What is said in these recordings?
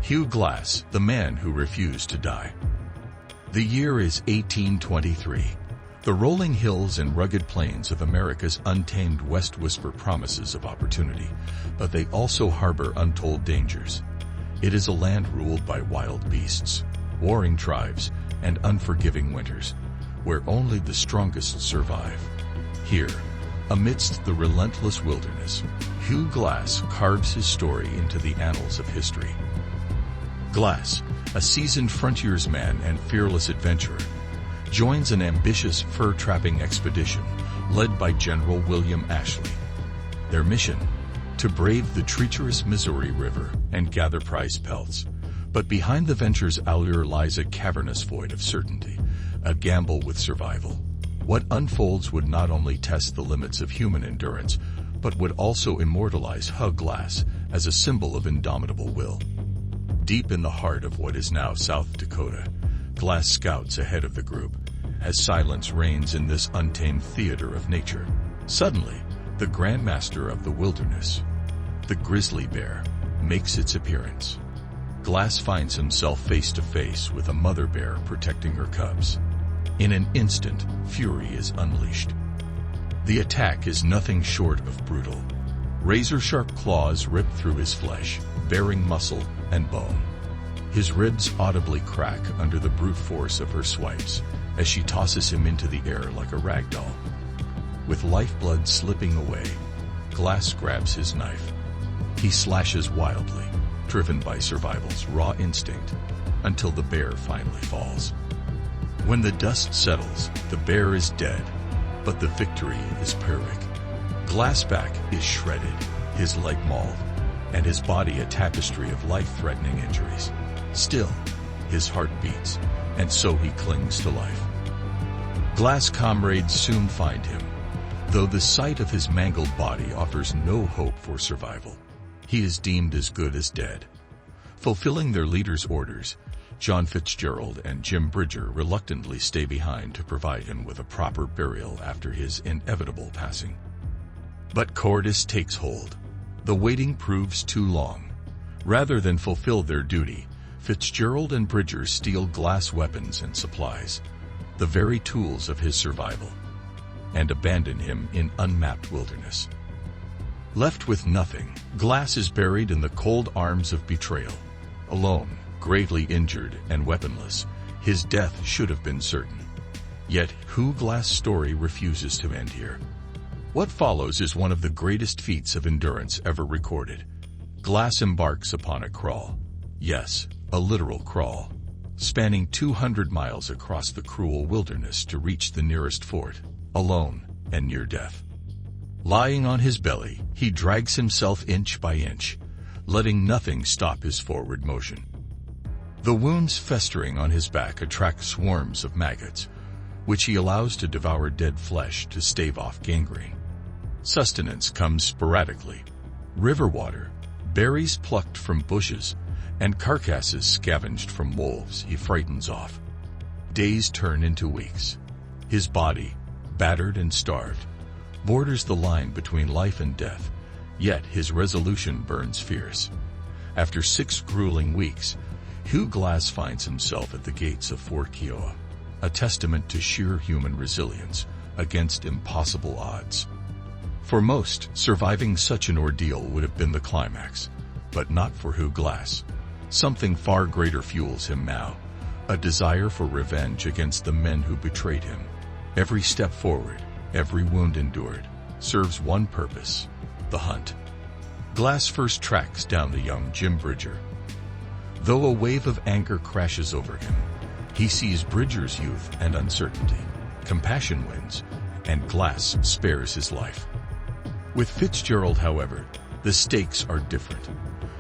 Hugh Glass, the man who refused to die. The year is 1823. The rolling hills and rugged plains of America's untamed West whisper promises of opportunity, but they also harbor untold dangers. It is a land ruled by wild beasts, warring tribes, and unforgiving winters, where only the strongest survive. Here, amidst the relentless wilderness, Hugh Glass carves his story into the annals of history. Glass, a seasoned frontiersman and fearless adventurer, joins an ambitious fur-trapping expedition led by General William Ashley. Their mission? To brave the treacherous Missouri River and gather prize pelts. But behind the venture's allure lies a cavernous void of certainty, a gamble with survival. What unfolds would not only test the limits of human endurance, but would also immortalize Hugh Glass as a symbol of indomitable will. Deep in the heart of what is now South Dakota, Glass scouts ahead of the group, as silence reigns in this untamed theater of nature. Suddenly, the grandmaster of the wilderness, the grizzly bear, makes its appearance. Glass finds himself face to face with a mother bear protecting her cubs. In an instant, fury is unleashed. The attack is nothing short of brutal. Razor-sharp claws rip through his flesh, baring muscle and bone. His ribs audibly crack under the brute force of her swipes as she tosses him into the air like a rag doll. With lifeblood slipping away, Glass grabs his knife. He slashes wildly, driven by survival's raw instinct, until the bear finally falls. When the dust settles, the bear is dead, but the victory is Pyrrhic. Glassback is shredded, his leg mauled, and his body a tapestry of life-threatening injuries. Still, his heart beats, and so he clings to life. Glass comrades soon find him, though the sight of his mangled body offers no hope for survival. He is deemed as good as dead. Fulfilling their leader's orders, John Fitzgerald and Jim Bridger reluctantly stay behind to provide him with a proper burial after his inevitable passing. But cowardice takes hold. The waiting proves too long. Rather than fulfill their duty, Fitzgerald and Bridger steal Glass weapons and supplies, the very tools of his survival, and abandon him in unmapped wilderness. Left with nothing, Glass is buried in the cold arms of betrayal. Alone, gravely injured and weaponless, his death should have been certain. Yet Hugh Glass' story refuses to end here. What follows is one of the greatest feats of endurance ever recorded. Glass embarks upon a crawl. Yes, a literal crawl, spanning 200 miles across the cruel wilderness to reach the nearest fort, alone and near death. Lying on his belly, he drags himself inch by inch, letting nothing stop his forward motion. The wounds festering on his back attract swarms of maggots, which he allows to devour dead flesh to stave off gangrene. Sustenance comes sporadically. River water, berries plucked from bushes, and carcasses scavenged from wolves he frightens off. Days turn into weeks. His body, battered and starved, borders the line between life and death, yet his resolution burns fierce. After 6 grueling weeks, Hugh Glass finds himself at the gates of Fort Keogh, a testament to sheer human resilience against impossible odds. For most, surviving such an ordeal would have been the climax, but not for Hugh Glass. Something far greater fuels him now, a desire for revenge against the men who betrayed him. Every step forward, every wound endured, serves one purpose: the hunt. Glass first tracks down the young Jim Bridger. Though a wave of anger crashes over him, he sees Bridger's youth and uncertainty. Compassion wins, and Glass spares his life. With Fitzgerald, however, the stakes are different.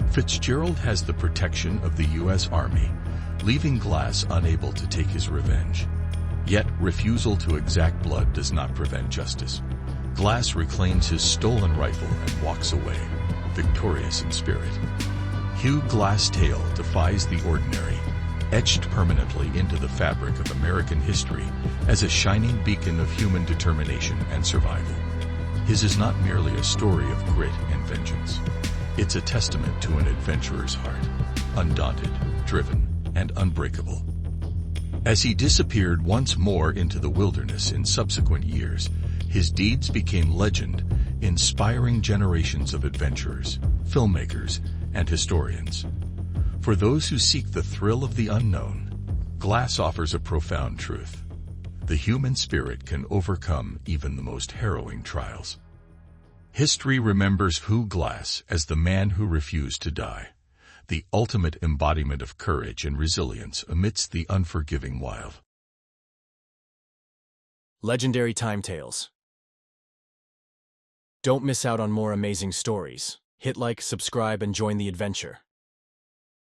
Fitzgerald has the protection of the U.S. Army, leaving Glass unable to take his revenge. Yet, refusal to exact blood does not prevent justice. Glass reclaims his stolen rifle and walks away, victorious in spirit. Hugh Glass' tale defies the ordinary, etched permanently into the fabric of American history as a shining beacon of human determination and survival. His is not merely a story of grit and vengeance. It's a testament to an adventurer's heart. undaunted, driven, and unbreakable. As he disappeared once more into the wilderness in subsequent years, his deeds became legend, inspiring generations of adventurers, filmmakers, and historians. For those who seek the thrill of the unknown, Glass offers a profound truth. The human spirit can overcome even the most harrowing trials. History remembers Hugh Glass as the man who refused to die, the ultimate embodiment of courage and resilience amidst the unforgiving wild. Legendary Time Tales. Don't miss out on more amazing stories. Hit like, subscribe, and join the adventure.